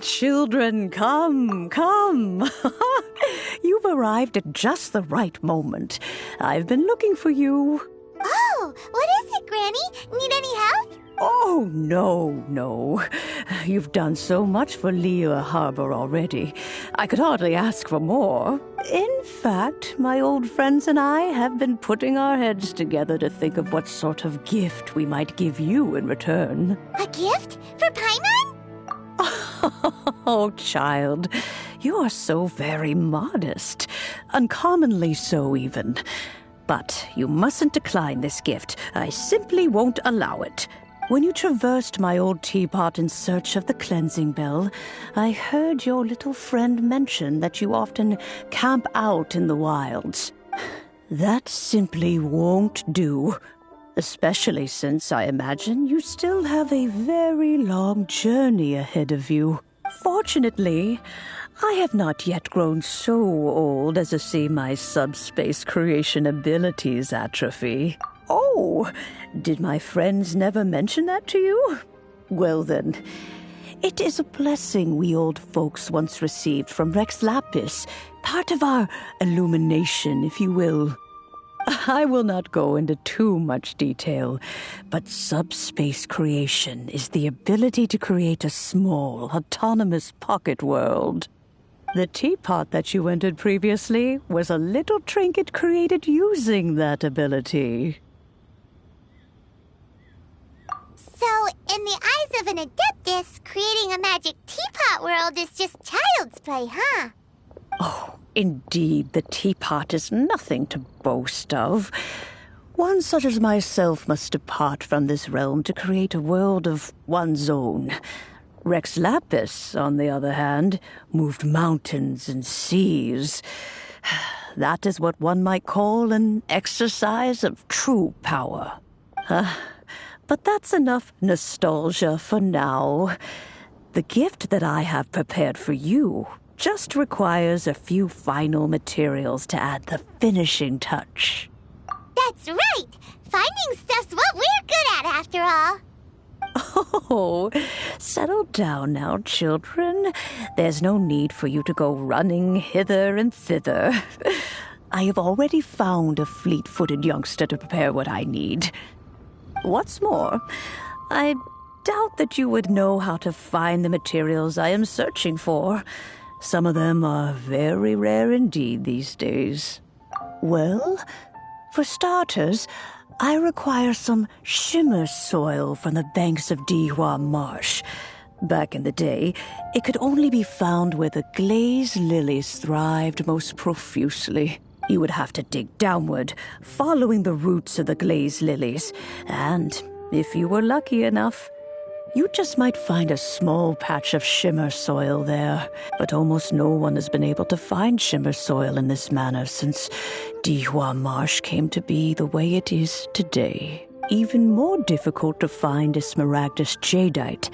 Children, come, come. You've arrived at just the right moment. I've been looking for you. Oh, what is it, Granny? Need any help? Oh, no. You've done so much for Liyue Harbor already. I could hardly ask for more. In fact, my old friends and I have been putting our heads together to think of what sort of gift we might give you in return. A gift? For Paimon? Oh, child, you are so very modest. Uncommonly so, even. But you mustn't decline this gift. I simply won't allow it. When you traversed my old teapot in search of the cleansing bell, I heard your little friend mention that you often camp out in the wilds. That simply won't do, especially since I imagine you still have a very long journey ahead of you. Fortunately, I have not yet grown so old as to see my subspace creation abilities atrophy. Oh, did my friends never mention that to you? Well then, it is a blessing we old folks once received from Rex Lapis, part of our illumination, if you will. I will not go into too much detail, but subspace creation is the ability to create a small, autonomous pocket world. The teapot that you entered previously was a little trinket created using that ability. So, in the eyes of an Adeptus, creating a magic teapot world is just child's play, huh? Oh, indeed, the teapot is nothing to boast of. One such as myself must depart from this realm to create a world of one's own. Rex Lapis, on the other hand, moved mountains and seas. That is what one might call an exercise of true power. But that's enough nostalgia for now. The gift that I have prepared for you just requires a few final materials to add the finishing touch. That's right! Finding stuff's what we're good at, after all. Oh, settle down now, children. There's no need for you to go running hither and thither. I have already found a fleet-footed youngster to prepare what I need. What's more, I doubt that you would know how to find the materials I am searching for. Some of them are very rare indeed these days. Well, for starters, I require some shimmer soil from the banks of Dihua Marsh. Back in the day, it could only be found where the glazed lilies thrived most profusely. You would have to dig downward, following the roots of the glazed lilies, and if you were lucky enough, you just might find a small patch of shimmer soil there. But almost no one has been able to find shimmer soil in this manner since Dihua Marsh came to be the way it is today. Even more difficult to find is smaragdus jadeite,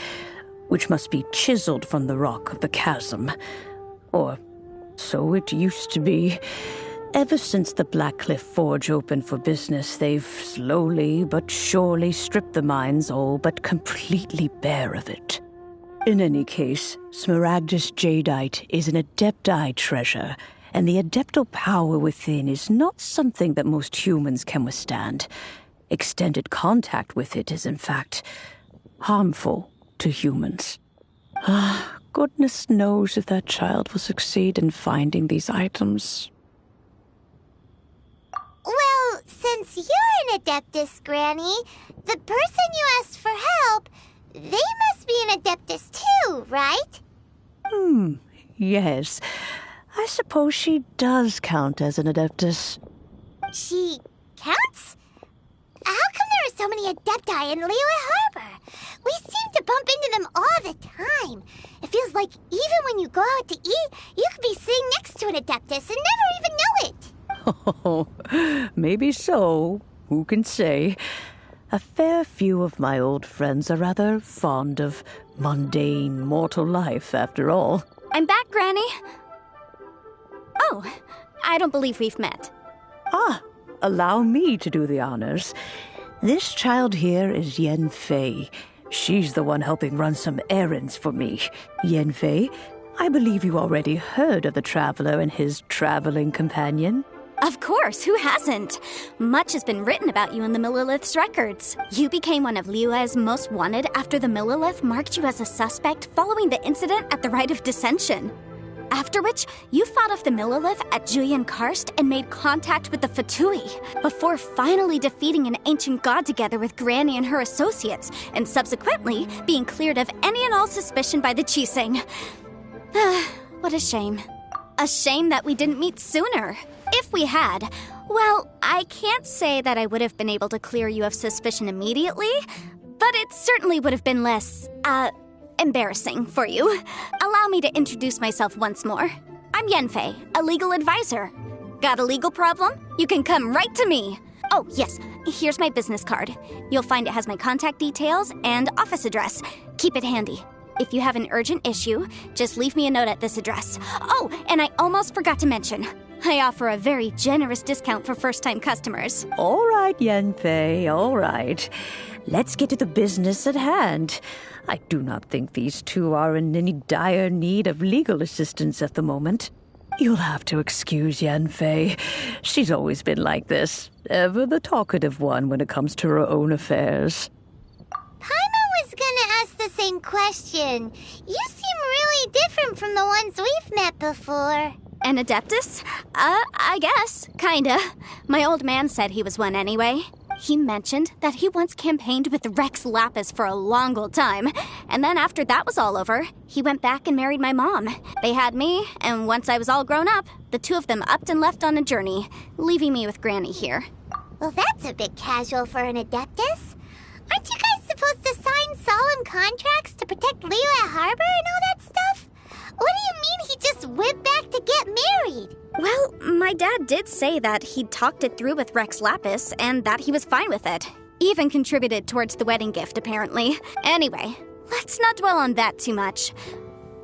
which must be chiseled from the rock of the chasm. Or so it used to be. Ever since the Blackcliff Forge opened for business, they've slowly but surely stripped the mines all but completely bare of it. In any case, smaragdus jadeite is an adepti treasure, and the adeptal power within is not something that most humans can withstand. Extended contact with it is, in fact, harmful to humans. Goodness knows if that child will succeed in finding these items. Well, since you're an Adeptus, Granny, the person you asked for help, they must be an Adeptus too, right? Yes. I suppose she does count as an Adeptus. She counts? How come there are so many Adepti in Liyue Harbor? We seem to bump into them all the time. It feels like even when you go out to eat, you could be sitting next to an Adeptus and never even know it. Oh, maybe so. Who can say? A fair few of my old friends are rather fond of mundane mortal life, after all. I'm back, Granny. Oh, I don't believe we've met. Allow me to do the honors. This child here is Yen Fei. She's the one helping run some errands for me. Yenfei, I believe you already heard of the traveler and his traveling companion. Of course, who hasn't? Much has been written about you in the Millilith's records. You became one of Liyue's most wanted after the Millilith marked you as a suspect following the incident at the Rite of Dissension. After which, you fought off the Millilith at Julian Karst and made contact with the Fatui, before finally defeating an ancient god together with Granny and her associates, and subsequently being cleared of any and all suspicion by the Chiseng. What a shame. A shame that we didn't meet sooner. If we had, well, I can't say that I would have been able to clear you of suspicion immediately, but it certainly would have been less, embarrassing for you. Allow me to introduce myself once more. I'm Yenfei, a legal advisor. Got a legal problem? You can come right to me. Oh, yes, here's my business card. You'll find it has my contact details and office address. Keep it handy. If you have an urgent issue, just leave me a note at this address. Oh, and I almost forgot to mention, I offer a very generous discount for first-time customers. All right, Yenfei, all right. Let's get to the business at hand. I do not think these two are in any dire need of legal assistance at the moment. You'll have to excuse Yenfei. She's always been like this, ever the talkative one when it comes to her own affairs. Paimon was gonna ask the same question. You seem really different from the ones we've met before. An Adeptus? I guess. Kinda. My old man said he was one anyway. He mentioned that he once campaigned with Rex Lapis for a long old time, and then after that was all over, he went back and married my mom. They had me, and once I was all grown up, the two of them upped and left on a journey, leaving me with Granny here. Well, that's a bit casual for an Adeptus. Aren't you guys supposed to sign solemn contracts to protect Liyue Harbor and all that stuff? What do you mean he just went back to get married? Well, my dad did say that he'd talked it through with Rex Lapis and that he was fine with it. Even contributed towards the wedding gift, apparently. Anyway, let's not dwell on that too much.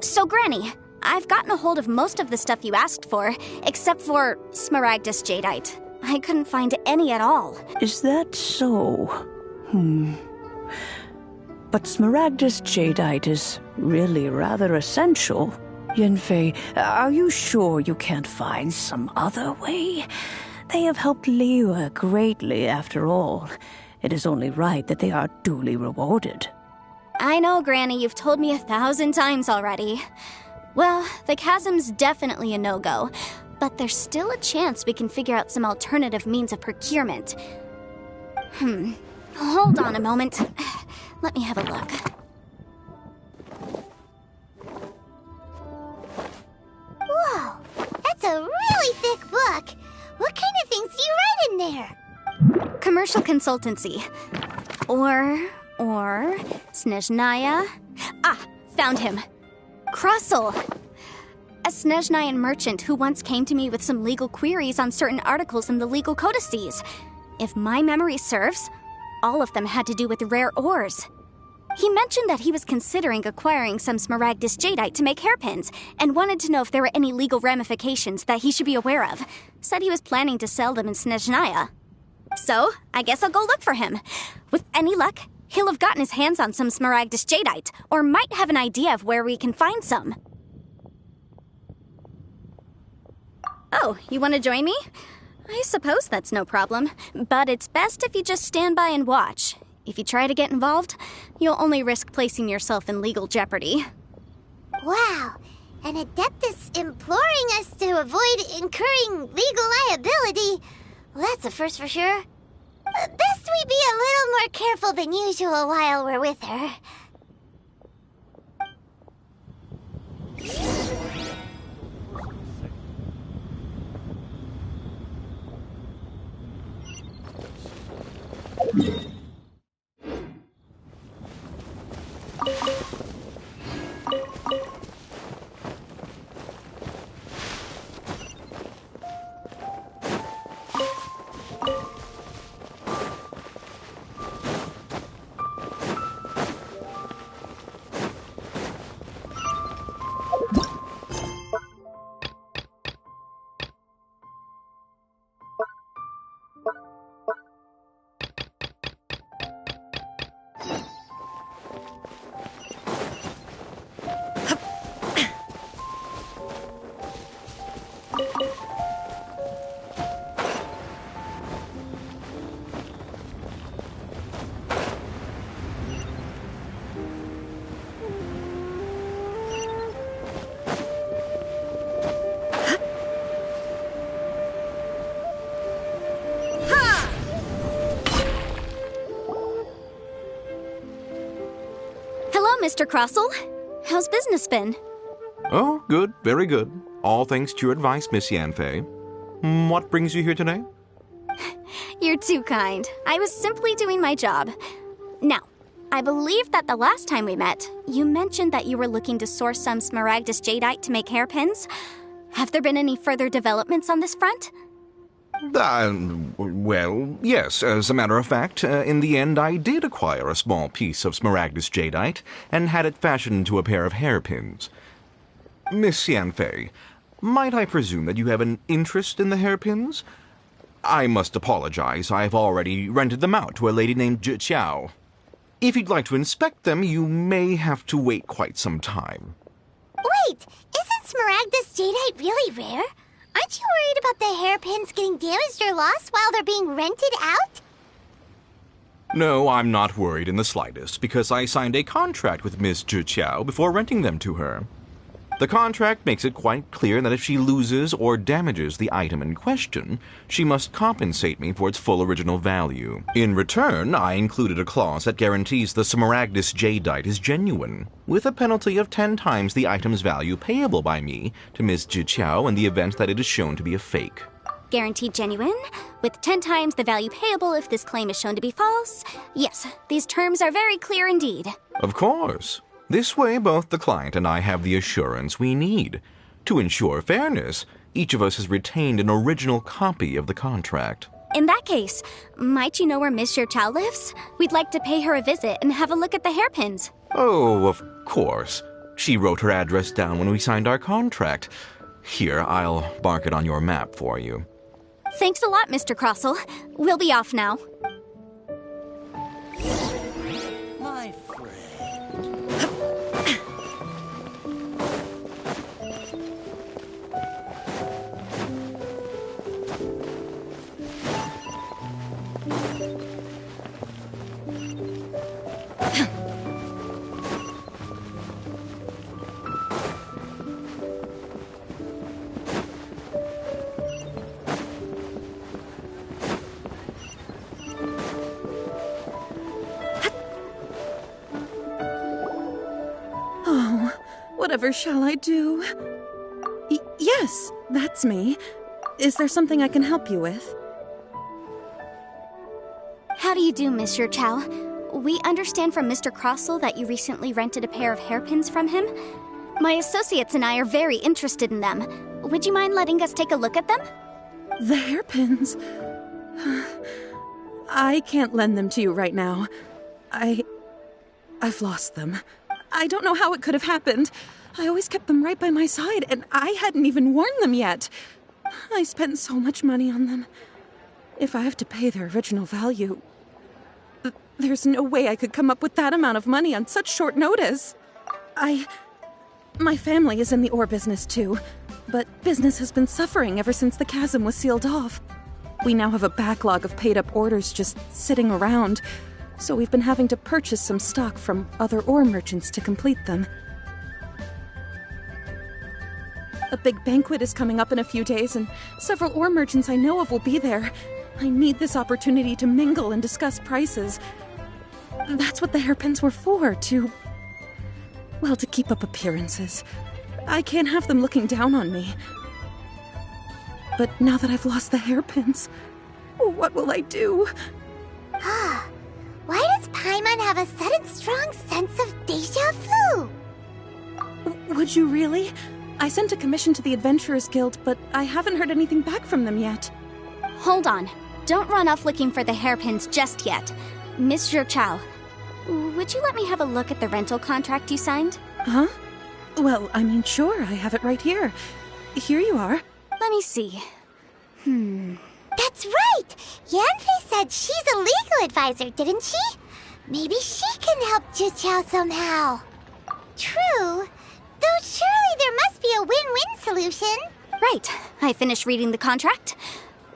So, Granny, I've gotten a hold of most of the stuff you asked for, except for Smaragdus Jadeite. I couldn't find any at all. Is that so? But Smaragdus Jadeite is really rather essential. Yenfei, are you sure you can't find some other way? They have helped Liyue greatly, after all. It is only right that they are duly rewarded. I know, Granny, you've told me 1,000 times already. Well, the chasm's definitely a no-go, but there's still a chance we can figure out some alternative means of procurement. Hold on a moment. Let me have a look. Whoa, that's a really thick book. What kind of things do you write in there? Commercial consultancy. Or Snezhnaya. Ah, found him. Krusel. A Snezhnayan merchant who once came to me with some legal queries on certain articles in the legal codices. If my memory serves, all of them had to do with rare ores. He mentioned that he was considering acquiring some Smaragdus Jadeite to make hairpins, and wanted to know if there were any legal ramifications that he should be aware of. Said he was planning to sell them in Snezhnaya. So, I guess I'll go look for him. With any luck, he'll have gotten his hands on some Smaragdus Jadeite, or might have an idea of where we can find some. Oh, you want to join me? I suppose that's no problem, but it's best if you just stand by and watch. If you try to get involved, you'll only risk placing yourself in legal jeopardy. Wow, an Adeptus imploring us to avoid incurring legal liability. Well, that's a first for sure. Best we be a little more careful than usual while we're with her. Mr. Crossell. How's business been? Oh, good, very good. All thanks to your advice, Miss Yanfei. What brings you here today? You're too kind. I was simply doing my job. Now, I believe that the last time we met, you mentioned that you were looking to source some Smaragdus jadeite to make hairpins. Have there been any further developments on this front? Well, yes. As a matter of fact, in the end, I did acquire a small piece of Smaragdus jadeite and had it fashioned into a pair of hairpins. Miss Yanfei, might I presume that you have an interest in the hairpins? I must apologize. I've already rented them out to a lady named Zhi Qiao. If you'd like to inspect them, you may have to wait quite some time. Wait, isn't Smaragdus jadeite really rare? Aren't you worried about the hairpins getting damaged or lost while they're being rented out? No, I'm not worried in the slightest, because I signed a contract with Miss Zhi Qiao before renting them to her. The contract makes it quite clear that if she loses or damages the item in question, she must compensate me for its full original value. In return, I included a clause that guarantees the Smaragdus jadeite is genuine, with a penalty of 10 times the item's value payable by me to Ms. Zhi Qiao in the event that it is shown to be a fake. Guaranteed genuine, with 10 times the value payable if this claim is shown to be false. Yes, these terms are very clear indeed. Of course. This way, both the client and I have the assurance we need. To ensure fairness, each of us has retained an original copy of the contract. In that case, might you know where Miss Xiao lives? We'd like to pay her a visit and have a look at the hairpins. Oh, of course. She wrote her address down when we signed our contract. Here, I'll mark it on your map for you. Thanks a lot, Mr. Crossell. We'll be off now. My friend. Whatever shall I do? Yes, that's me. Is there something I can help you with? How do you do, Miss Xiao? We understand from Mr. Crossell that you recently rented a pair of hairpins from him. My associates and I are very interested in them. Would you mind letting us take a look at them? The hairpins? I can't lend them to you right now. I've lost them. I don't know how it could have happened. I always kept them right by my side, and I hadn't even worn them yet. I spent so much money on them. If I have to pay their original value, there's no way I could come up with that amount of money on such short notice. My family is in the ore business too, but business has been suffering ever since the chasm was sealed off. We now have a backlog of paid-up orders just sitting around, so we've been having to purchase some stock from other ore merchants to complete them. A big banquet is coming up in a few days, and several ore merchants I know of will be there. I need this opportunity to mingle and discuss prices. That's what the hairpins were for, to keep up appearances. I can't have them looking down on me. But now that I've lost the hairpins, what will I do? Why does Paimon have a sudden strong sense of déjà vu? Would you really? I sent a commission to the Adventurers Guild, but I haven't heard anything back from them yet. Hold on. Don't run off looking for the hairpins just yet. Miss Xiao, would you let me have a look at the rental contract you signed? Huh? Well, I mean, sure, I have it right here. Here you are. Let me see. That's right! Yanfei said she's a legal advisor, didn't she? Maybe she can help Zhi Qiao somehow. True. Though surely there must be a win-win solution. Right. I finished reading the contract.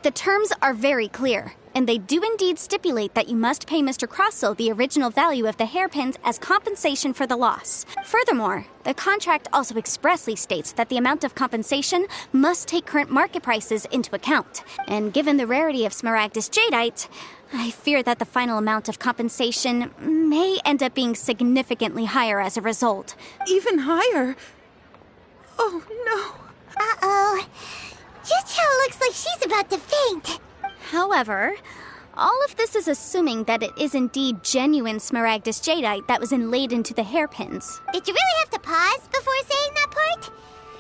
The terms are very clear, and they do indeed stipulate that you must pay Mr. Crossell the original value of the hairpins as compensation for the loss. Furthermore, the contract also expressly states that the amount of compensation must take current market prices into account. And given the rarity of Smaragdus jadeite, I fear that the final amount of compensation may end up being significantly higher as a result. Even higher? Oh, no. Uh-oh. Juchao looks like she's about to faint. However, all of this is assuming that it is indeed genuine Smaragdus Jadeite that was inlaid into the hairpins. Did you really have to pause before saying that part?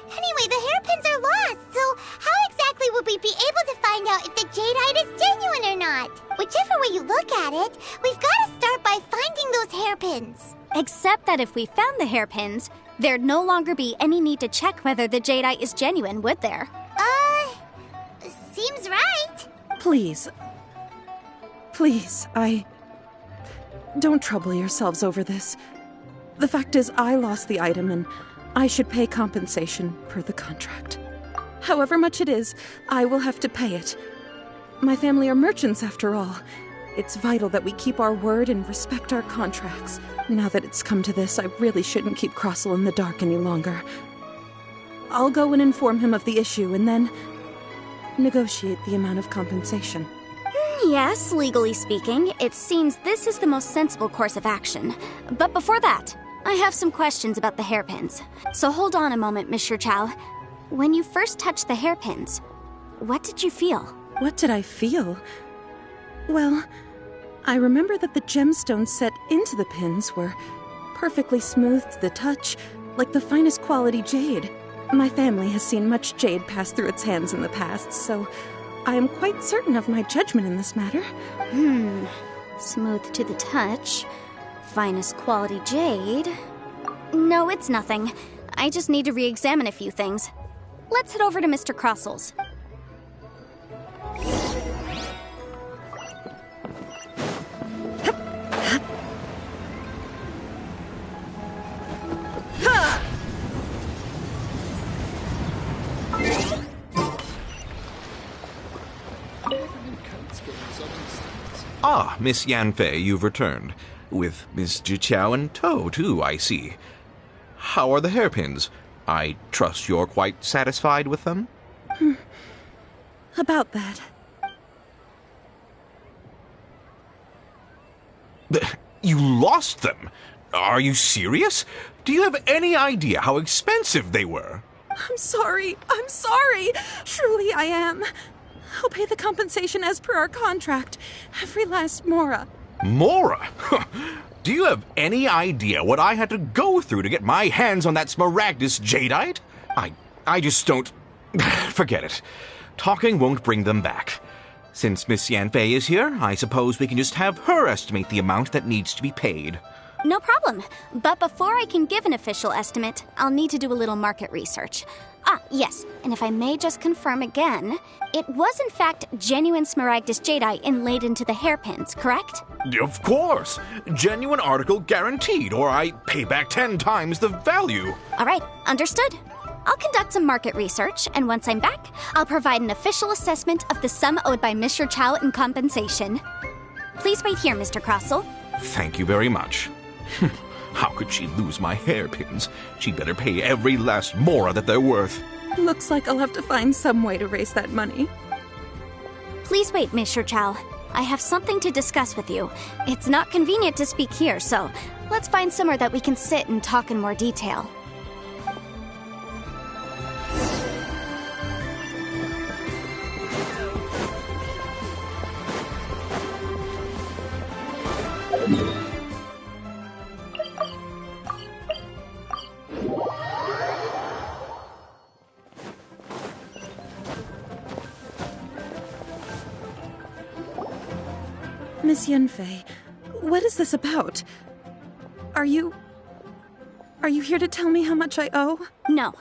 Anyway, the hairpins are lost, so how exactly would we be able to find out if the jadeite is genuine or not? Whichever way you look at it, we've got to start by finding those hairpins. Except that if we found the hairpins, there'd no longer be any need to check whether the jadeite is genuine, would there? Seems right. Please, don't trouble yourselves over this. The fact is, I lost the item and I should pay compensation per the contract. However much it is, I will have to pay it. My family are merchants, after all. It's vital that we keep our word and respect our contracts. Now that it's come to this, I really shouldn't keep Crossel in the dark any longer. I'll go and inform him of the issue and then negotiate the amount of compensation. Yes, legally speaking, it seems this is the most sensible course of action. But before that, I have some questions about the hairpins. So hold on a moment, Mr. Chow. When you first touched the hairpins, what did you feel? What did I feel? Well, I remember that the gemstones set into the pins were perfectly smooth to the touch, like the finest quality jade. My family has seen much jade pass through its hands in the past, so I am quite certain of my judgment in this matter. Smooth to the touch. Finest quality jade. No, it's nothing. I just need to re-examine a few things. Let's head over to Mr. Crossel's. Ah, Miss Yanfei, you've returned. With Miss Jiqiao in tow, too, I see. How are the hairpins? I trust you're quite satisfied with them? About that. You lost them? Are you serious? Do you have any idea how expensive they were? I'm sorry. Truly I am. I'll pay the compensation as per our contract. Every last mora. Mora? Do you have any idea what I had to go through to get my hands on that Smaragdus Jadeite? I just don't... Forget it. Talking won't bring them back. Since Miss Yanfei is here, I suppose we can just have her estimate the amount that needs to be paid. No problem. But before I can give an official estimate, I'll need to do a little market research. Ah, yes, and if I may just confirm again, it was in fact genuine Smaragdus Jadeite inlaid into the hairpins, correct? Of course! Genuine article guaranteed, or I pay back 10 times the value. All right, understood. I'll conduct some market research, and once I'm back, I'll provide an official assessment of the sum owed by Mr. Chow in compensation. Please wait here, Mr. Crossel. Thank you very much. How could she lose my hairpins? She'd better pay every last mora that they're worth. Looks like I'll have to find some way to raise that money. Please wait, Mr. Chow. I have something to discuss with you. It's not convenient to speak here, so let's find somewhere that we can sit and talk in more detail. Miss Yanfei, what is this about? Are you here to tell me how much I owe? No.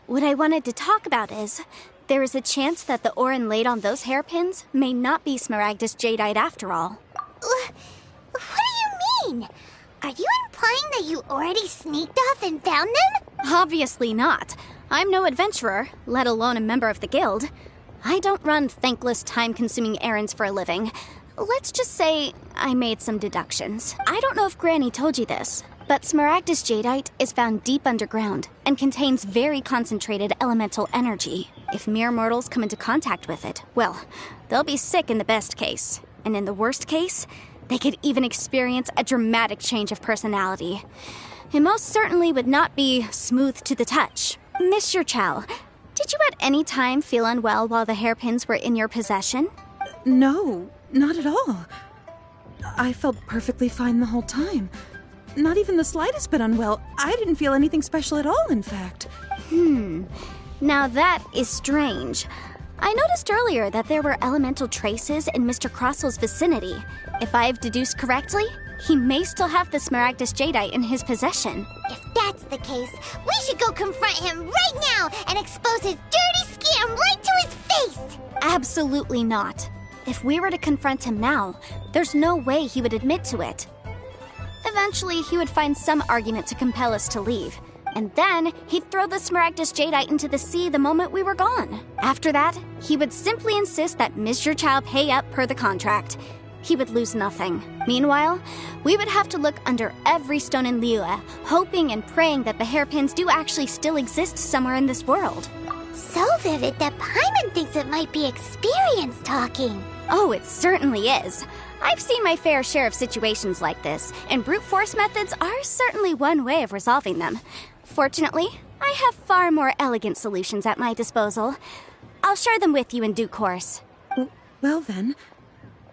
What I wanted to talk about is, there is a chance that the ore inlaid on those hairpins may not be Smaragdus Jadeite after all. What do you mean? Are you implying that you already sneaked off and found them? Obviously not. I'm no adventurer, let alone a member of the guild. I don't run thankless, time-consuming errands for a living. Let's just say I made some deductions. I don't know if Granny told you this, but Smaragdus Jadeite is found deep underground and contains very concentrated elemental energy. If mere mortals come into contact with it, well, they'll be sick in the best case. And in the worst case, they could even experience a dramatic change of personality. It most certainly would not be smooth to the touch. Mr. Chow, did you at any time feel unwell while the hairpins were in your possession? No, not at all. I felt perfectly fine the whole time. Not even the slightest bit unwell. I didn't feel anything special at all, in fact. Now that is strange. I noticed earlier that there were elemental traces in Mr. Crossel's vicinity. If I've deduced correctly, he may still have the Smaragdus Jadeite in his possession. If that's the case, we should go confront him right now and expose his dirty scam right to his face! Absolutely not. If we were to confront him now, there's no way he would admit to it. Eventually, he would find some argument to compel us to leave. And then, he'd throw the Smaragdus Jadeite into the sea the moment we were gone. After that, he would simply insist that Mr. Chow pay up per the contract. He would lose nothing. Meanwhile, we would have to look under every stone in Liyue, hoping and praying that the hairpins do actually still exist somewhere in this world. So vivid that Paimon thinks it might be experience talking. Oh, it certainly is. I've seen my fair share of situations like this, and brute force methods are certainly one way of resolving them. Fortunately, I have far more elegant solutions at my disposal. I'll share them with you in due course. Well then,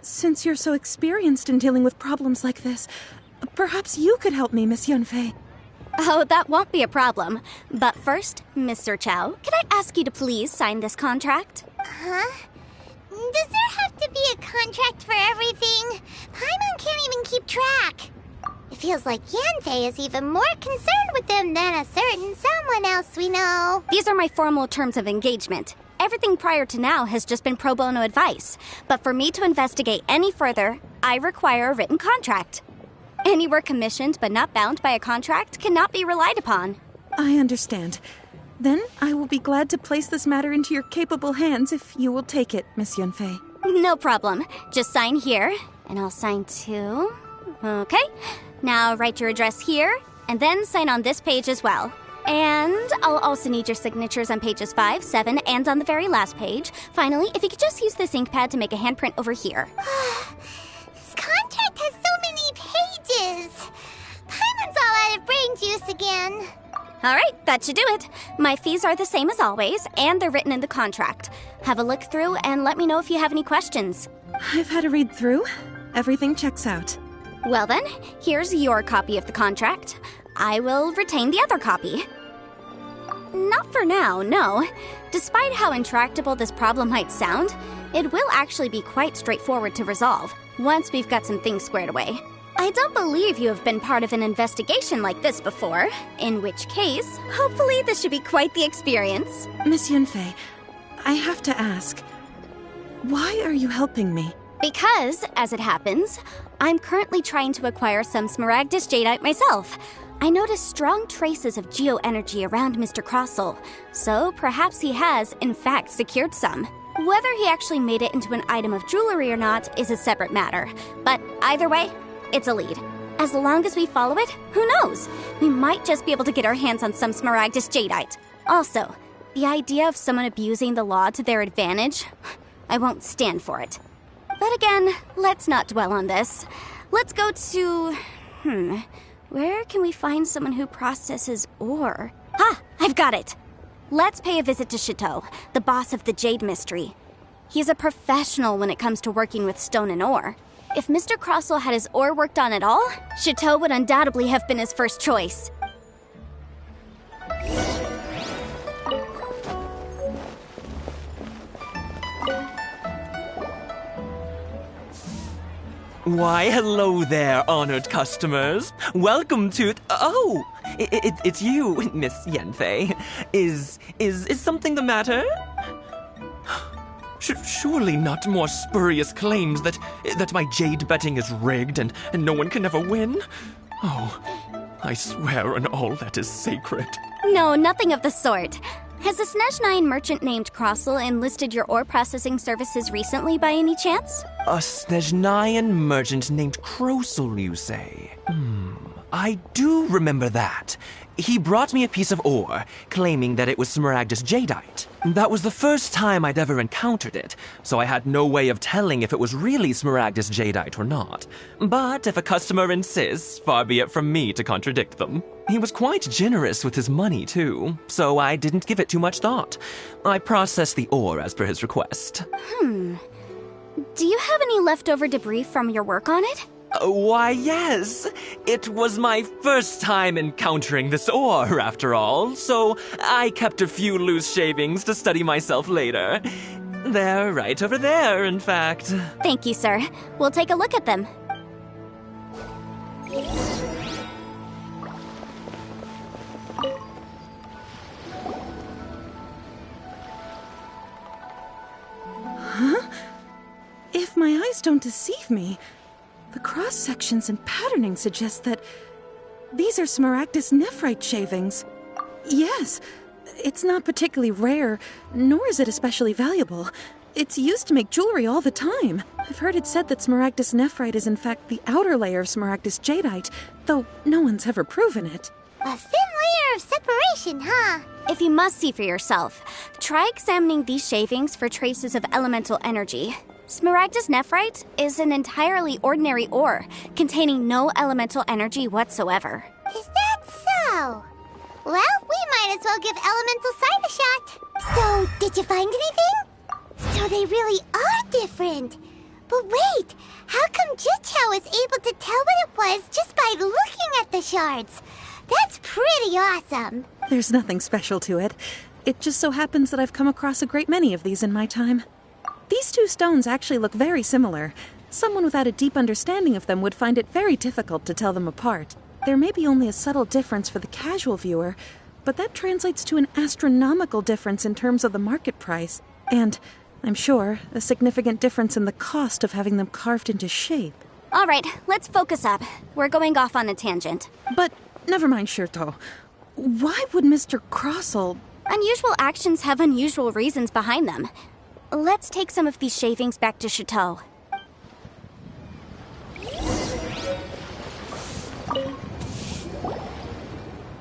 since you're so experienced in dealing with problems like this, perhaps you could help me, Miss Yunfei. Oh, that won't be a problem. But first, Mr. Chow, could I ask you to please sign this contract? Huh? Does there have to be a contract for everything? Paimon can't even keep track. It feels like Yanfei is even more concerned with them than a certain someone else we know. These are my formal terms of engagement. Everything prior to now has just been pro bono advice. But for me to investigate any further, I require a written contract. Any work commissioned but not bound by a contract cannot be relied upon. I understand. Then I will be glad to place this matter into your capable hands if you will take it, Miss Yunfei. No problem. Just sign here, and I'll sign too. Okay. Now write your address here, and then sign on this page as well. And I'll also need your signatures on pages 5, 7, and on the very last page. Finally, if you could just use this ink pad to make a handprint over here. This contract has so many pages. Paimon's all out of brain juice again. All right, that should do it. My fees are the same as always, and they're written in the contract. Have a look through and let me know if you have any questions. I've had a read through. Everything checks out. Well then, here's your copy of the contract. I will retain the other copy. Not for now, no. Despite how intractable this problem might sound, it will actually be quite straightforward to resolve, once we've got some things squared away. I don't believe you have been part of an investigation like this before, in which case, hopefully this should be quite the experience. Miss Yunfei, I have to ask, why are you helping me? Because, as it happens, I'm currently trying to acquire some Smaragdus Jadeite myself. I noticed strong traces of geo-energy around Mr. Crossel, so perhaps he has, in fact, secured some. Whether he actually made it into an item of jewelry or not is a separate matter, but either way, it's a lead. As long as we follow it, who knows? We might just be able to get our hands on some Smaragdus Jadeite. Also, the idea of someone abusing the law to their advantage, I won't stand for it. But again, let's not dwell on this. Let's go to... where can we find someone who processes ore? I've got it! Let's pay a visit to Chateau, the boss of the Jade Mystery. He's a professional when it comes to working with stone and ore. If Mr. Crossel had his ore worked on at all, Chateau would undoubtedly have been his first choice. Why, hello there, honored customers. Welcome to... Oh, it's you, Miss Yanfei. Is something the matter? Surely not more spurious claims that my jade betting is rigged and no one can ever win? Oh, I swear on all that is sacred. No, nothing of the sort. Has a Snezhnine merchant named Crossel enlisted your ore processing services recently by any chance? A Snezhnine merchant named Crossel, you say? I do remember that. He brought me a piece of ore, claiming that it was Smaragdus jadeite. That was the first time I'd ever encountered it, so I had no way of telling if it was really Smaragdus jadeite or not. But if a customer insists, far be it from me to contradict them. He was quite generous with his money, too, so I didn't give it too much thought. I processed the ore as per his request. Do you have any leftover debris from your work on it? Why, yes. It was my first time encountering this ore, after all, so I kept a few loose shavings to study myself later. They're right over there, in fact. Thank you, sir. We'll take a look at them. If my eyes don't deceive me, the cross-sections and patterning suggest that these are Smaragdus nephrite shavings. Yes, it's not particularly rare, nor is it especially valuable. It's used to make jewelry all the time. I've heard it said that Smaragdus nephrite is in fact the outer layer of Smaragdus jadeite, though no one's ever proven it. A thin layer of separation, huh? If you must see for yourself, try examining these shavings for traces of elemental energy. Smaragdus nephrite is an entirely ordinary ore, containing no elemental energy whatsoever. Is that so? Well, we might as well give elemental sight a shot. So, did you find anything? So they really are different. But wait, how come Jichao was able to tell what it was just by looking at the shards? That's pretty awesome. There's nothing special to it. It just so happens that I've come across a great many of these in my time. These two stones actually look very similar. Someone without a deep understanding of them would find it very difficult to tell them apart. There may be only a subtle difference for the casual viewer, but that translates to an astronomical difference in terms of the market price. And, I'm sure, a significant difference in the cost of having them carved into shape. All right, let's focus up. We're going off on a tangent. But, never mind, Shirto. Why would Mr. Crossell... Unusual actions have unusual reasons behind them. Let's take some of these shavings back to Chateau.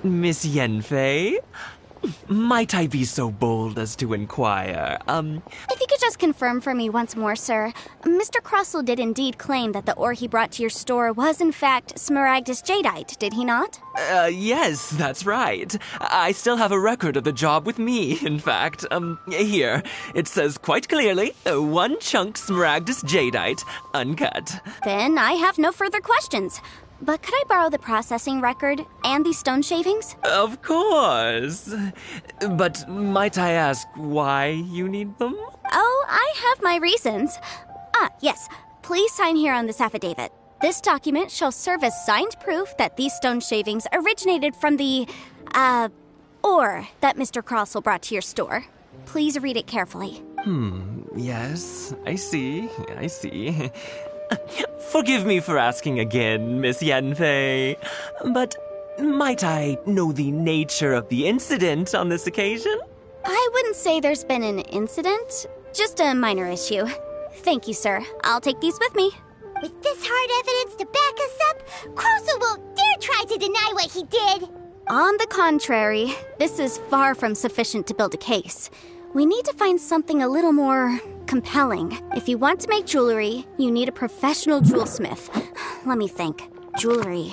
Miss Yenfei? Might I be so bold as to inquire, If you could just confirm for me once more, sir. Mr. Crossell did indeed claim that the ore he brought to your store was in fact Smaragdus jadeite, did he not? Yes, that's right. I still have a record of the job with me, in fact. Here. It says quite clearly, 1 chunk Smaragdus jadeite, uncut. Then I have no further questions. But could I borrow the processing record and these stone shavings? Of course. But might I ask why you need them? Oh, I have my reasons. Yes. Please sign here on this affidavit. This document shall serve as signed proof that these stone shavings originated from the, ore that Mr. Crossell brought to your store. Please read it carefully. Yes, I see. Forgive me for asking again, Miss Yenfei, but might I know the nature of the incident on this occasion? I wouldn't say there's been an incident, just a minor issue. Thank you, sir. I'll take these with me. With this hard evidence to back us up, Crossell won't dare try to deny what he did. On the contrary, this is far from sufficient to build a case. We need to find something a little more compelling. If you want to make jewelry, you need a professional jewelsmith. Let me think. Jewelry.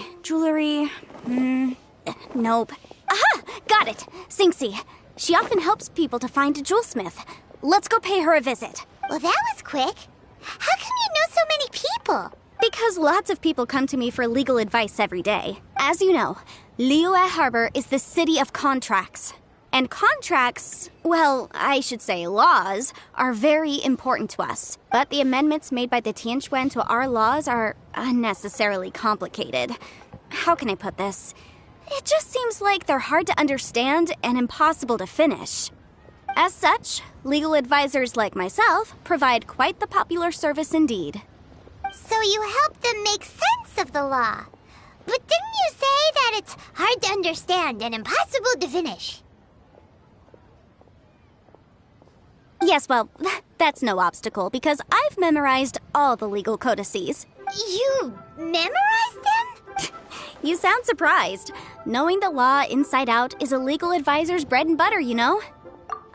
Nope. Aha! Got it! Singxi. She often helps people to find a jewelsmith. Let's go pay her a visit. Well, that was quick. How come you know so many people? Because lots of people come to me for legal advice every day. As you know, Liyue Harbor is the city of contracts. And contracts, well, I should say laws, are very important to us. But the amendments made by the Tianquan to our laws are unnecessarily complicated. How can I put this? It just seems like they're hard to understand and impossible to finish. As such, legal advisors like myself provide quite the popular service indeed. So you help them make sense of the law. But didn't you say that it's hard to understand and impossible to finish? Yes, well, that's no obstacle because I've memorized all the legal codices. You memorized them? You sound surprised. Knowing the law inside out is a legal advisor's bread and butter, you know?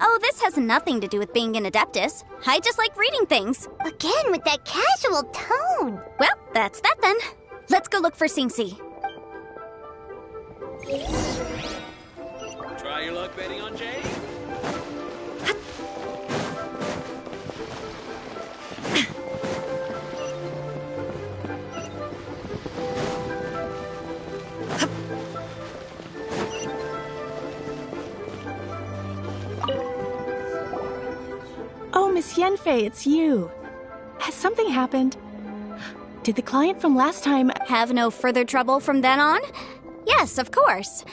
Oh, this has nothing to do with being an adeptus. I just like reading things. Again with that casual tone. Well, that's that then. Let's go look for Singsi. Try your luck betting on Jade? Oh, Miss Yenfei, it's you. Has something happened? Did the client from last time... Have no further trouble from then on? Yes, of course.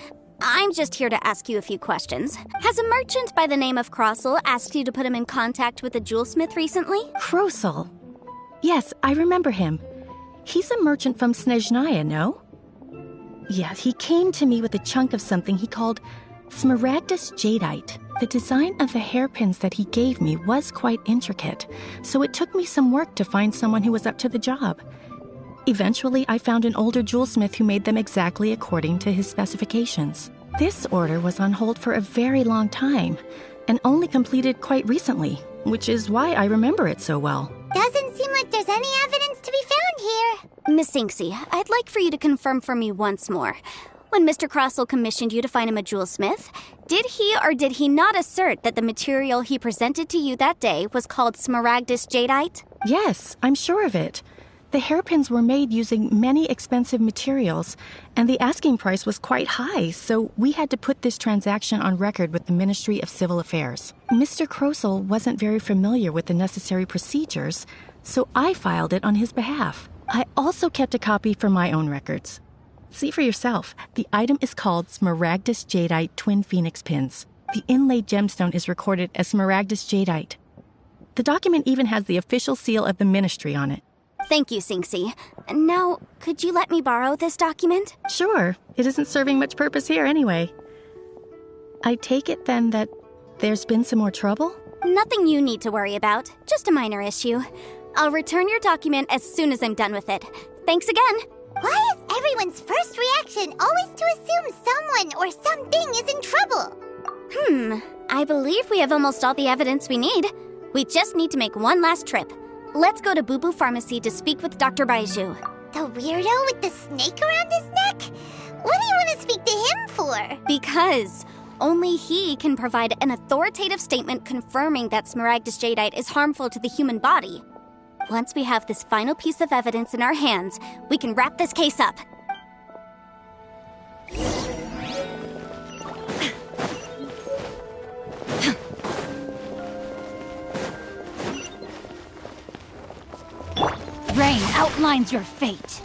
I'm just here to ask you a few questions. Has a merchant by the name of Crossel asked you to put him in contact with a jewelsmith recently? Crossel? Yes, I remember him. He's a merchant from Snezhnaya, no? Yeah, he came to me with a chunk of something he called Smaragdus Jadeite. The design of the hairpins that he gave me was quite intricate, so it took me some work to find someone who was up to the job. Eventually, I found an older jewelsmith who made them exactly according to his specifications. This order was on hold for a very long time, and only completed quite recently, which is why I remember it so well. Doesn't seem like there's any evidence to be found here. Miss Singsi, I'd like for you to confirm for me once more. When Mr. Crossel commissioned you to find him a jewelsmith, did he or did he not assert that the material he presented to you that day was called Smaragdus Jadeite? Yes, I'm sure of it. The hairpins were made using many expensive materials, and the asking price was quite high, so we had to put this transaction on record with the Ministry of Civil Affairs. Mr. Crossel wasn't very familiar with the necessary procedures, so I filed it on his behalf. I also kept a copy for my own records. See for yourself, the item is called Smaragdus Jadeite Twin Phoenix Pins. The inlaid gemstone is recorded as Smaragdus Jadeite. The document even has the official seal of the ministry on it. Thank you, Singsi. Now, could you let me borrow this document? Sure. It isn't serving much purpose here anyway. I take it then that there's been some more trouble? Nothing you need to worry about. Just a minor issue. I'll return your document as soon as I'm done with it. Thanks again. Why is everyone's first reaction always to assume someone or something is in trouble? I believe we have almost all the evidence we need. We just need to make one last trip. Let's go to Boo Boo Pharmacy to speak with Dr. Baiju. The weirdo with the snake around his neck? What do you want to speak to him for? Because only he can provide an authoritative statement confirming that Smaragdus Jadeite is harmful to the human body. Once we have this final piece of evidence in our hands, we can wrap this case up. Rain outlines your fate.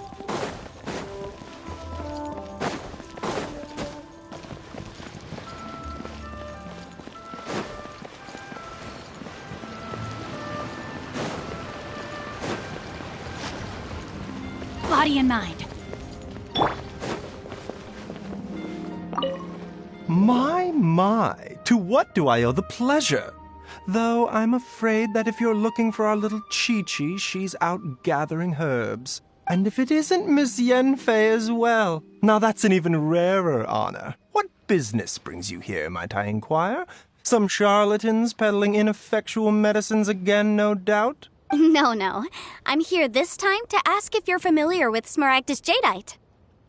Body and mind. My, to what do I owe the pleasure? Though I'm afraid that if you're looking for our little Chi-Chi, she's out gathering herbs. And if it isn't Miss Yenfei as well, now that's an even rarer honor. What business brings you here, might I inquire? Some charlatans peddling ineffectual medicines again, no doubt? No. I'm here this time to ask if you're familiar with Smaragdus Jadeite.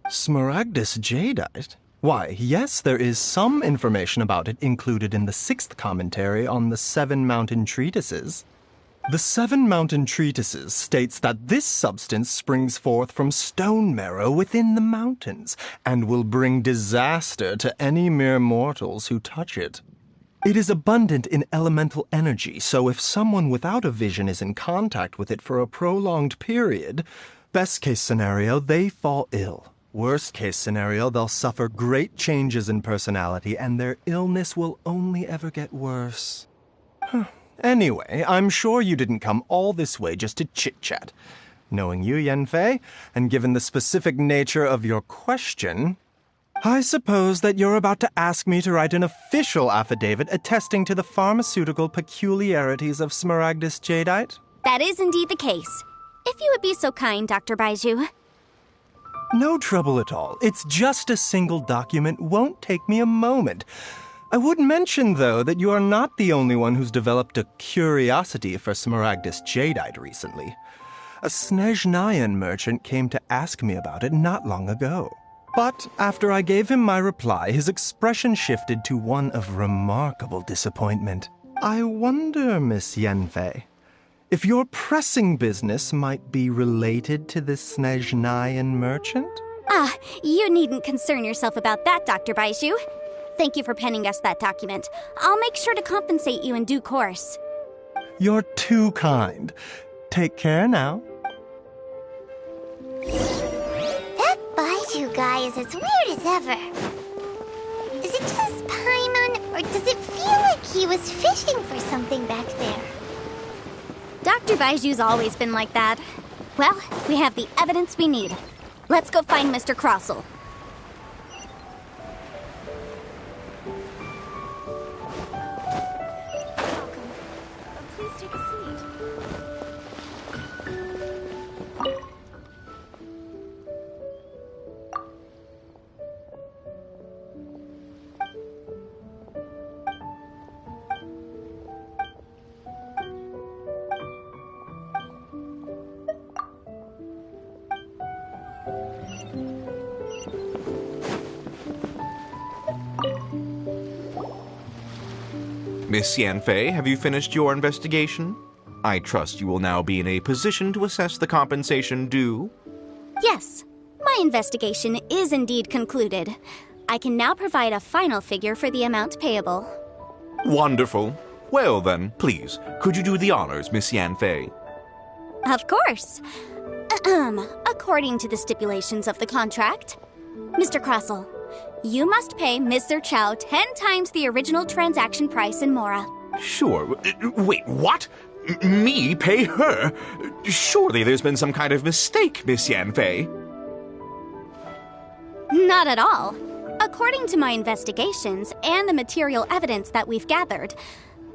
Smaragdus Jadeite? Why, yes, there is some information about it included in the 6th commentary on the 7 Mountain Treatises. The 7 Mountain Treatises states that this substance springs forth from stone marrow within the mountains, and will bring disaster to any mere mortals who touch it. It is abundant in elemental energy, so if someone without a vision is in contact with it for a prolonged period, best case scenario, they fall ill. Worst case scenario, they'll suffer great changes in personality, and their illness will only ever get worse. Anyway, I'm sure you didn't come all this way just to chit-chat. Knowing you, Yenfei, and given the specific nature of your question, I suppose that you're about to ask me to write an official affidavit attesting to the pharmaceutical peculiarities of Smaragdus Jadeite? That is indeed the case. If you would be so kind, Dr. Baiju. No trouble at all. It's just a single document. Won't take me a moment. I would mention, though, that you are not the only one who's developed a curiosity for Smaragdus Jadeite recently. A Snezhnayan merchant came to ask me about it not long ago. But after I gave him my reply, his expression shifted to one of remarkable disappointment. I wonder, Miss Yenfei, if your pressing business might be related to this Snezhnayan merchant? You needn't concern yourself about that, Dr. Baizhu. Thank you for penning us that document. I'll make sure to compensate you in due course. You're too kind. Take care now. That Baizhu guy is as weird as ever. Is it just Paimon, or does it feel like he was fishing for something back there? Dr. Baiju's always been like that. Well, we have the evidence we need. Let's go find Mr. Crossell. Please take a seat. Miss Yanfei, have you finished your investigation? I trust you will now be in a position to assess the compensation due. Yes, my investigation is indeed concluded. I can now provide a final figure for the amount payable. Wonderful. Well then, please, could you do the honors, Miss Yanfei? Of course. According to the stipulations of the contract, Mr. Crossell, you must pay Mr. Chow 10 times the original transaction price in Mora. Sure. Wait, what? Me pay her? Surely there's been some kind of mistake, Miss Yanfei. Not at all. According to my investigations and the material evidence that we've gathered,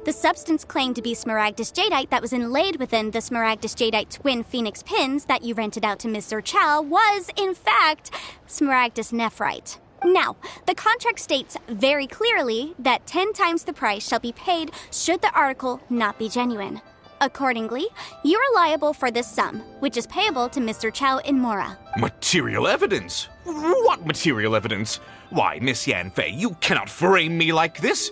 the substance claimed to be Smaragdus Jadeite that was inlaid within the Smaragdus Jadeite twin phoenix pins that you rented out to Mr. Chow was, in fact, Smaragdus Nephrite. Now, the contract states very clearly that 10 times the price shall be paid should the article not be genuine. Accordingly, you are liable for this sum, which is payable to Mr. Chow in Mora. Material evidence? What material evidence? Why, Miss Yanfei, you cannot frame me like this.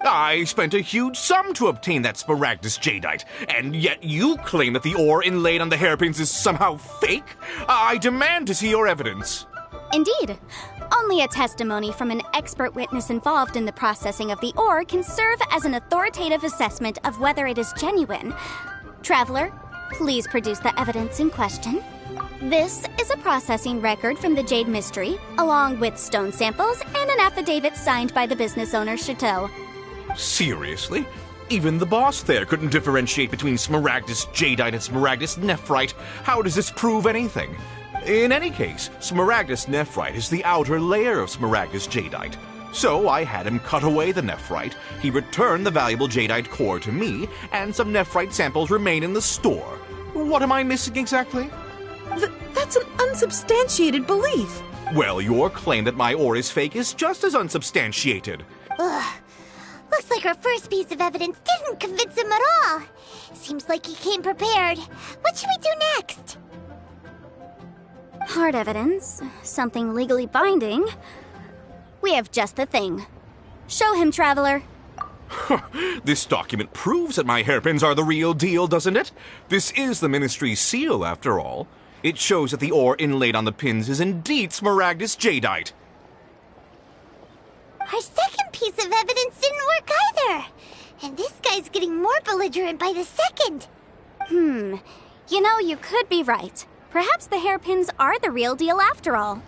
I spent a huge sum to obtain that Smaragdus Jadeite, and yet you claim that the ore inlaid on the hairpins is somehow fake? I demand to see your evidence. Indeed. Only a testimony from an expert witness involved in the processing of the ore can serve as an authoritative assessment of whether it is genuine. Traveler, please produce the evidence in question. This is a processing record from the Jade Mystery, along with stone samples and an affidavit signed by the business owner, Chateau. Seriously? Even the boss there couldn't differentiate between Smaragdus Jadeite and Smaragdus Nephrite. How does this prove anything? In any case, Smaragdus Nephrite is the outer layer of Smaragdus Jadeite. So I had him cut away the Nephrite, he returned the valuable Jadeite core to me, and some Nephrite samples remain in the store. What am I missing exactly? That's an unsubstantiated belief. Well, your claim that my ore is fake is just as unsubstantiated. Ugh. Looks like our first piece of evidence didn't convince him at all. Seems like he came prepared. What should we do next? Hard evidence, something legally binding. We have just the thing. Show him, Traveler. This document proves that my hairpins are the real deal, doesn't it? This is the Ministry's seal, after all. It shows that the ore inlaid on the pins is indeed Smaragdus Jadeite. Our second piece of evidence didn't work either. And this guy's getting more belligerent by the second. You know, you could be right. Perhaps the hairpins are the real deal after all.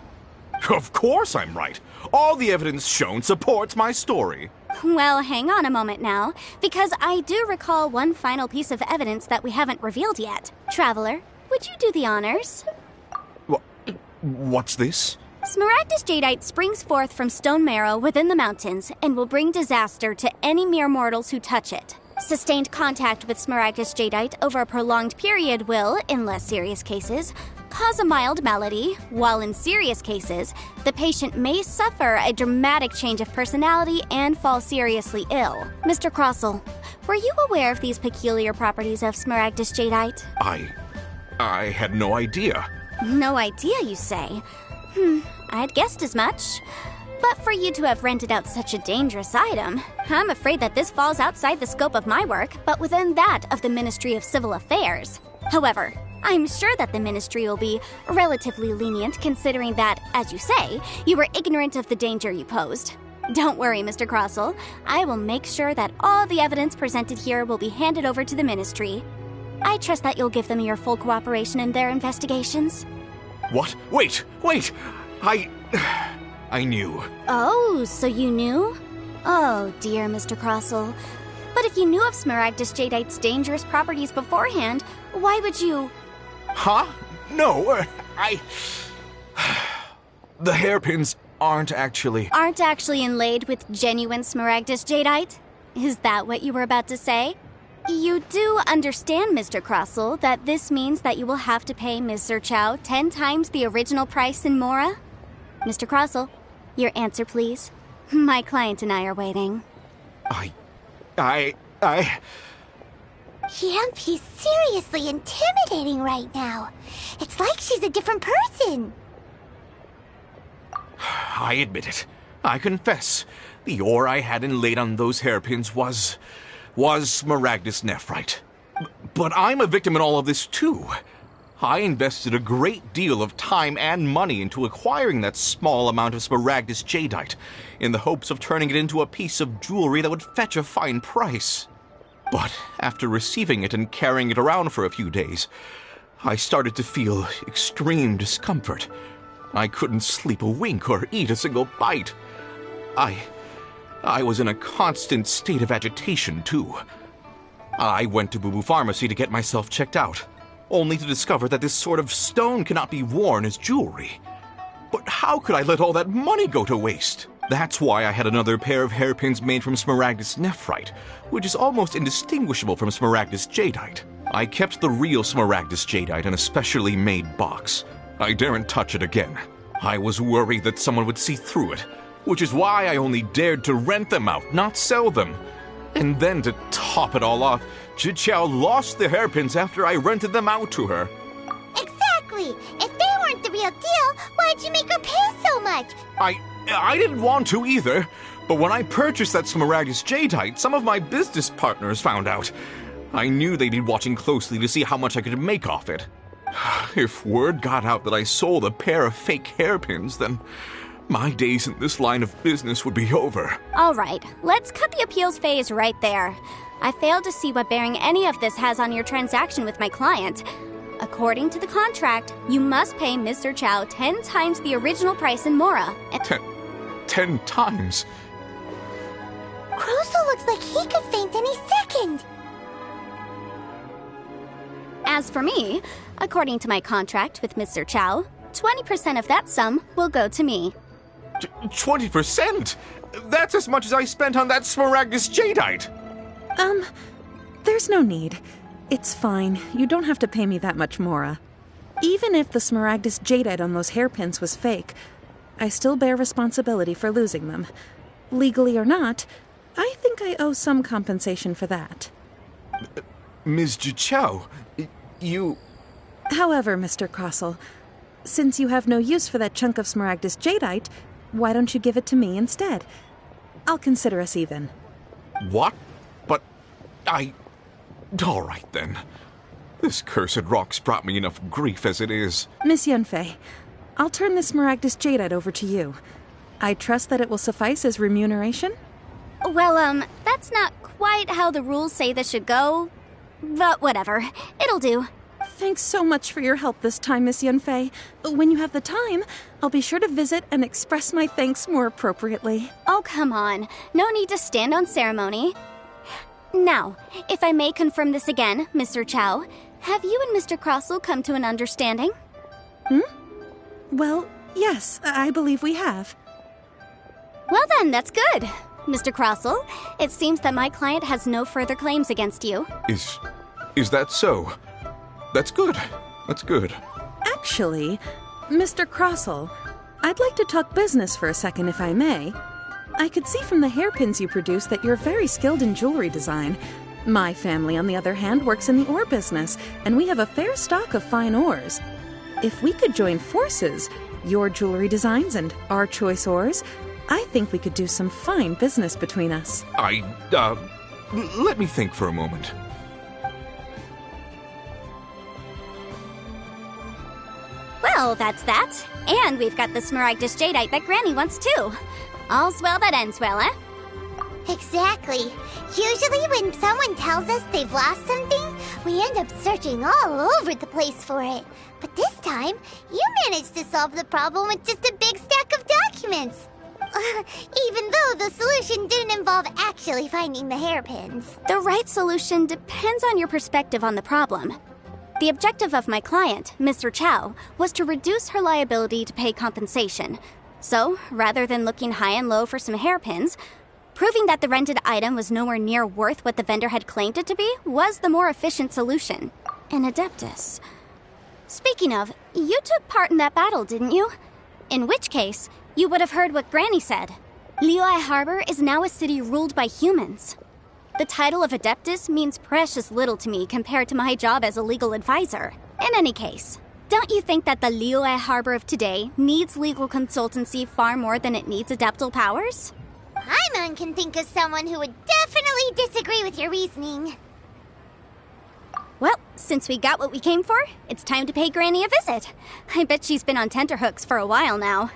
Of course I'm right. All the evidence shown supports my story. Well, hang on a moment now, because I do recall one final piece of evidence that we haven't revealed yet. Traveler, would you do the honors? What's this? Smaragdus Jadeite springs forth from stone marrow within the mountains and will bring disaster to any mere mortals who touch it. Sustained contact with Smaragdus Jadeite over a prolonged period will, in less serious cases, cause a mild malady, while in serious cases, the patient may suffer a dramatic change of personality and fall seriously ill. Mr. Crossell, were you aware of these peculiar properties of Smaragdus jadeite? I had no idea. No idea, you say? I'd guessed as much. But for you to have rented out such a dangerous item, I'm afraid that this falls outside the scope of my work, but within that of the Ministry of Civil Affairs. However, I'm sure that the Ministry will be relatively lenient considering that, as you say, you were ignorant of the danger you posed. Don't worry, Mr. Crossell. I will make sure that all the evidence presented here will be handed over to the Ministry. I trust that you'll give them your full cooperation in their investigations. What? Wait! I knew. Oh, so you knew? Oh, dear Mr. Crossell. But if you knew of Smaragdus jadeite's dangerous properties beforehand, why would you... Huh? No, The hairpins aren't actually inlaid with genuine Smaragdus jadeite? Is that what you were about to say? You do understand, Mr. Crossell, that this means that you will have to pay Ms. Zerchow 10 times the original price in Mora? Mr. Crossell, your answer, please. My client and I are waiting. Yanfi's seriously intimidating right now. It's like she's a different person. I admit it. I confess. The ore I had inlaid on those hairpins was Smaragdus nephrite. But I'm a victim in all of this, too. I invested a great deal of time and money into acquiring that small amount of Smaragdus jadeite, in the hopes of turning it into a piece of jewelry that would fetch a fine price. But after receiving it and carrying it around for a few days, I started to feel extreme discomfort. I couldn't sleep a wink or eat a single bite. I was in a constant state of agitation, too. I went to Boo Boo Pharmacy to get myself checked out, only to discover that this sort of stone cannot be worn as jewelry. But how could I let all that money go to waste? That's why I had another pair of hairpins made from Smaragdus nephrite, which is almost indistinguishable from Smaragdus jadeite. I kept the real Smaragdus jadeite in a specially made box. I daren't touch it again. I was worried that someone would see through it, which is why I only dared to rent them out, not sell them. And then to top it all off, Zhiqiao lost the hairpins after I rented them out to her. Exactly! If they weren't the real deal, why'd you make her pay so much? I didn't want to either, but when I purchased that Smaragdus jadeite, some of my business partners found out. I knew they'd be watching closely to see how much I could make off it. If word got out that I sold a pair of fake hairpins, then my days in this line of business would be over. All right, let's cut the appeals phase right there. I failed to see what bearing any of this has on your transaction with my client. According to the contract, you must pay Ms. Zerchow 10 times the original price in Mora. 10 times? Crossell looks like he could faint any second. As for me, according to my contract with Ms. Zerchow, 20% of that sum will go to me. 20%? That's as much as I spent on that Smaragdus jadeite. There's no need. It's fine. You don't have to pay me that much, Mora. Even if the Smaragdus jadeite on those hairpins was fake, I still bear responsibility for losing them. Legally or not, I think I owe some compensation for that. Ms. Zhiqiao, you... However, Mr. Crossell, since you have no use for that chunk of Smaragdus jadeite, why don't you give it to me instead? I'll consider us even. What? But all right, then. This cursed rock's brought me enough grief as it is. Miss Yunfei, I'll turn the Smaragdus jadeite over to you. I trust that it will suffice as remuneration? Well, that's not quite how the rules say this should go. But whatever. It'll do. Thanks so much for your help this time, Miss Yunfei. When you have the time, I'll be sure to visit and express my thanks more appropriately. Oh, come on. No need to stand on ceremony. Now, if I may confirm this again, Mr. Chow, have you and Mr. Crossell come to an understanding? Well, yes, I believe we have. Well then, that's good. Mr. Crossell, it seems that my client has no further claims against you. Is that so? That's good. That's good. Actually, Mr. Crossell, I'd like to talk business for a second if I may. I could see from the hairpins you produce that you're very skilled in jewelry design. My family, on the other hand, works in the ore business, and we have a fair stock of fine ores. If we could join forces, your jewelry designs and our choice ores, I think we could do some fine business between us. Let me think for a moment. Well, that's that. And we've got the Smaragdus Jadeite that Granny wants too. All's well that ends well, eh? Exactly. Usually when someone tells us they've lost something, we end up searching all over the place for it. But this time, you managed to solve the problem with just a big stack of documents. Even though the solution didn't involve actually finding the hairpins. The right solution depends on your perspective on the problem. The objective of my client, Mr. Chow, was to reduce her liability to pay compensation. So, rather than looking high and low for some hairpins, proving that the rented item was nowhere near worth what the vendor had claimed it to be was the more efficient solution. An Adeptus. Speaking of, you took part in that battle, didn't you? In which case, you would have heard what Granny said. Liyue Harbor is now a city ruled by humans. The title of Adeptus means precious little to me compared to my job as a legal advisor. In any case, don't you think that the Liyue Harbor of today needs legal consultancy far more than it needs adeptal powers? Paimon can think of someone who would definitely disagree with your reasoning. Well, since we got what we came for, it's time to pay Granny a visit. I bet she's been on tenterhooks for a while now.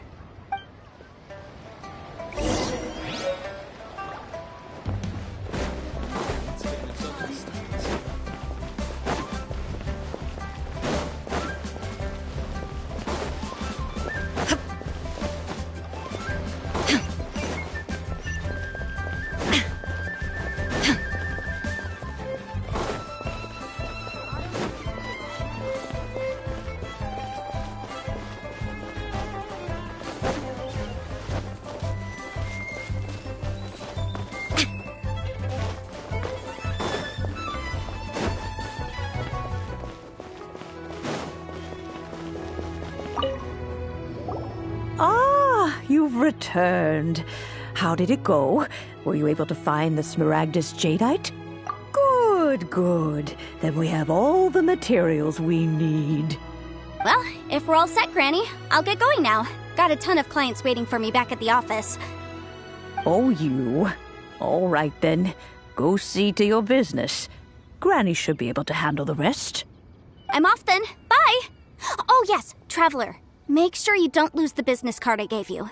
You've returned. How did it go? Were you able to find the Smaragdus Jadeite? Good, good. Then we have all the materials we need. Well, if we're all set, Granny, I'll get going now. Got a ton of clients waiting for me back at the office. Oh, you. All right, then. Go see to your business. Granny should be able to handle the rest. I'm off then. Bye! Oh, yes, Traveler. Make sure you don't lose the business card I gave you.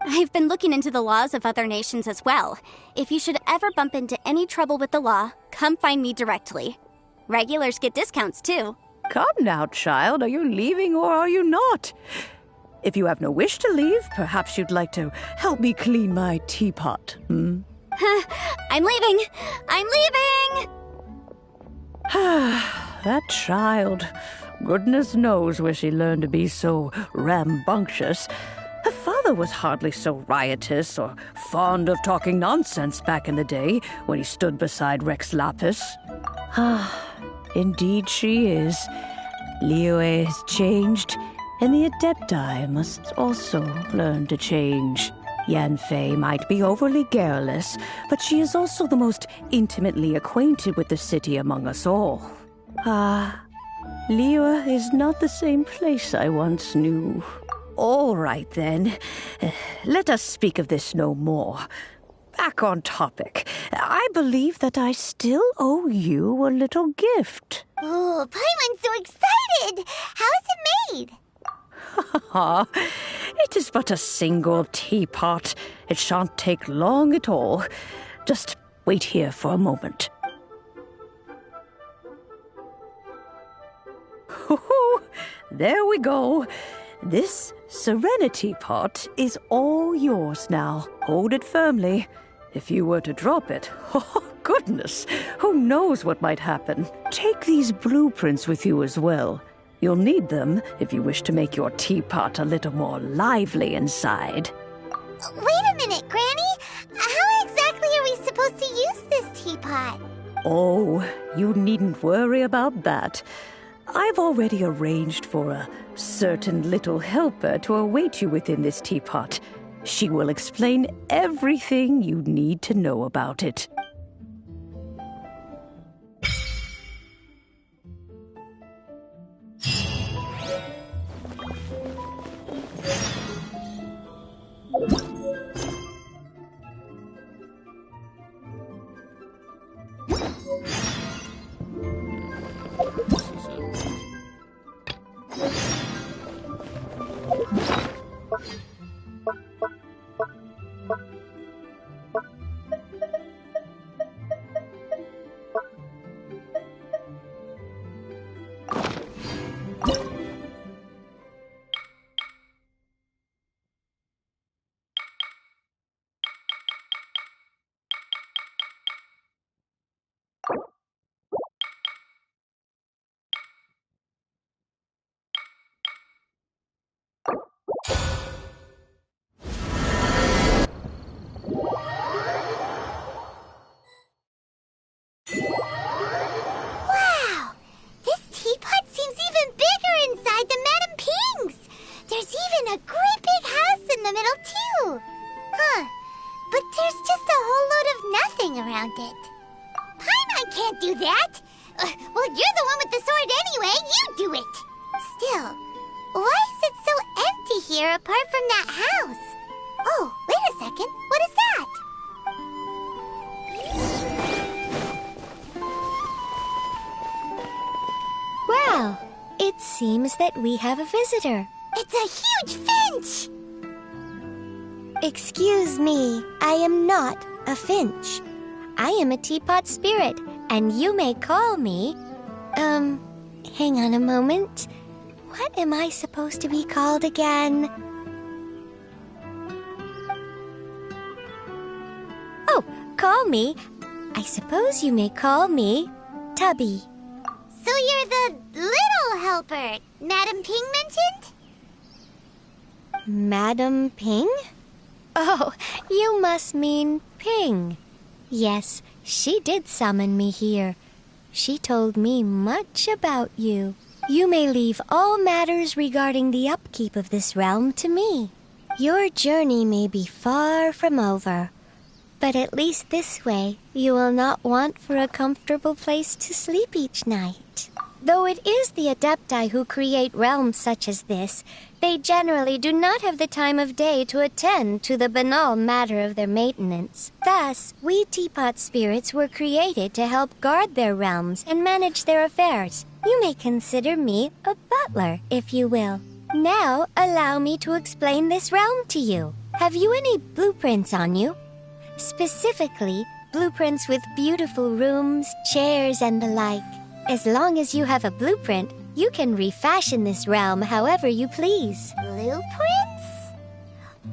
I've been looking into the laws of other nations as well. If you should ever bump into any trouble with the law, come find me directly. Regulars get discounts, too. Come now, child. Are you leaving or are you not? If you have no wish to leave, perhaps you'd like to help me clean my teapot, hmm? I'm leaving! I'm leaving! That child. Goodness knows where she learned to be so rambunctious. Her father was hardly so riotous or fond of talking nonsense back in the day when he stood beside Rex Lapis. Indeed she is. Liyue has changed, and the Adepti must also learn to change. Yanfei might be overly garrulous, but she is also the most intimately acquainted with the city among us all. Liyue is not the same place I once knew. All right, then. Let us speak of this no more. Back on topic. I believe that I still owe you a little gift. Oh, Paimon's so excited! How is it made? It is but a single teapot. It shan't take long at all. Just wait here for a moment. There we go. This Serenity pot is all yours now. Hold it firmly. If you were to drop it, oh goodness, who knows what might happen. Take these blueprints with you as well. You'll need them if you wish to make your teapot a little more lively inside. Wait a minute, Granny. How exactly are we supposed to use this teapot? Oh, you needn't worry about that. I've already arranged for a certain little helper to await you within this teapot. She will explain everything you need to know about it. Wow! This teapot seems even bigger inside than Madame Ping's! There's even a great big house in the middle, too! Huh. But there's just a whole load of nothing around it. Paimon can't do that! Well, you're the one with the sword anyway! You do it! Still, why is it so empty here apart from that house? Oh, wait a second. What is that? Well, it seems that we have a visitor. It's a huge finch! Excuse me, I am not a finch. I am a teapot spirit, and you may call me... hang on a moment. What am I supposed to be called again? Oh, call me. I suppose you may call me Tubby. So you're the little helper Madame Ping mentioned? Madam Ping? Oh, you must mean Ping. Yes, she did summon me here. She told me much about you. You may leave all matters regarding the upkeep of this realm to me. Your journey may be far from over, but at least this way you will not want for a comfortable place to sleep each night. Though it is the Adepti who create realms such as this, they generally do not have the time of day to attend to the banal matter of their maintenance. Thus, we teapot spirits were created to help guard their realms and manage their affairs. You may consider me a butler, if you will. Now, allow me to explain this realm to you. Have you any blueprints on you? Specifically, blueprints with beautiful rooms, chairs, and the like. As long as you have a blueprint, you can refashion this realm however you please. Blueprints?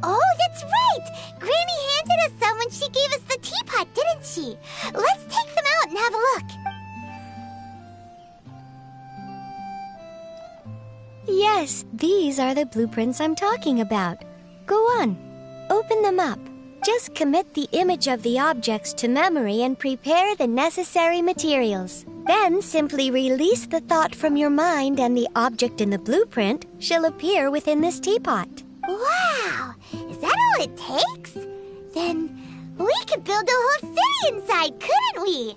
Oh, that's right! Granny handed us some when she gave us the teapot, didn't she? Let's take them out and have a look. Yes, these are the blueprints I'm talking about. Go on, open them up. Just commit the image of the objects to memory and prepare the necessary materials. Then simply release the thought from your mind and the object in the blueprint shall appear within this teapot. Wow! Is that all it takes? Then we could build a whole city inside, couldn't we?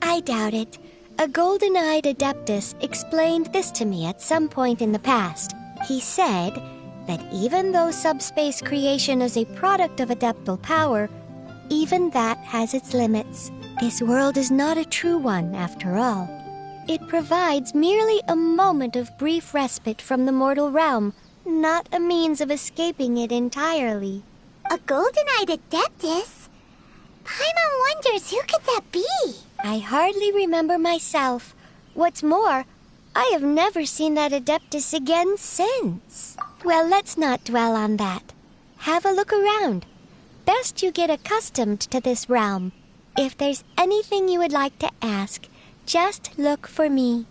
I doubt it. A golden-eyed adeptus explained this to me at some point in the past. He said that even though subspace creation is a product of adeptal power, even that has its limits. This world is not a true one, after all. It provides merely a moment of brief respite from the mortal realm, not a means of escaping it entirely. A golden-eyed adeptus? Paimon wonders who could that be? I hardly remember myself. What's more, I have never seen that adeptus again since. Well, let's not dwell on that. Have a look around. Best you get accustomed to this realm. If there's anything you would like to ask, just look for me.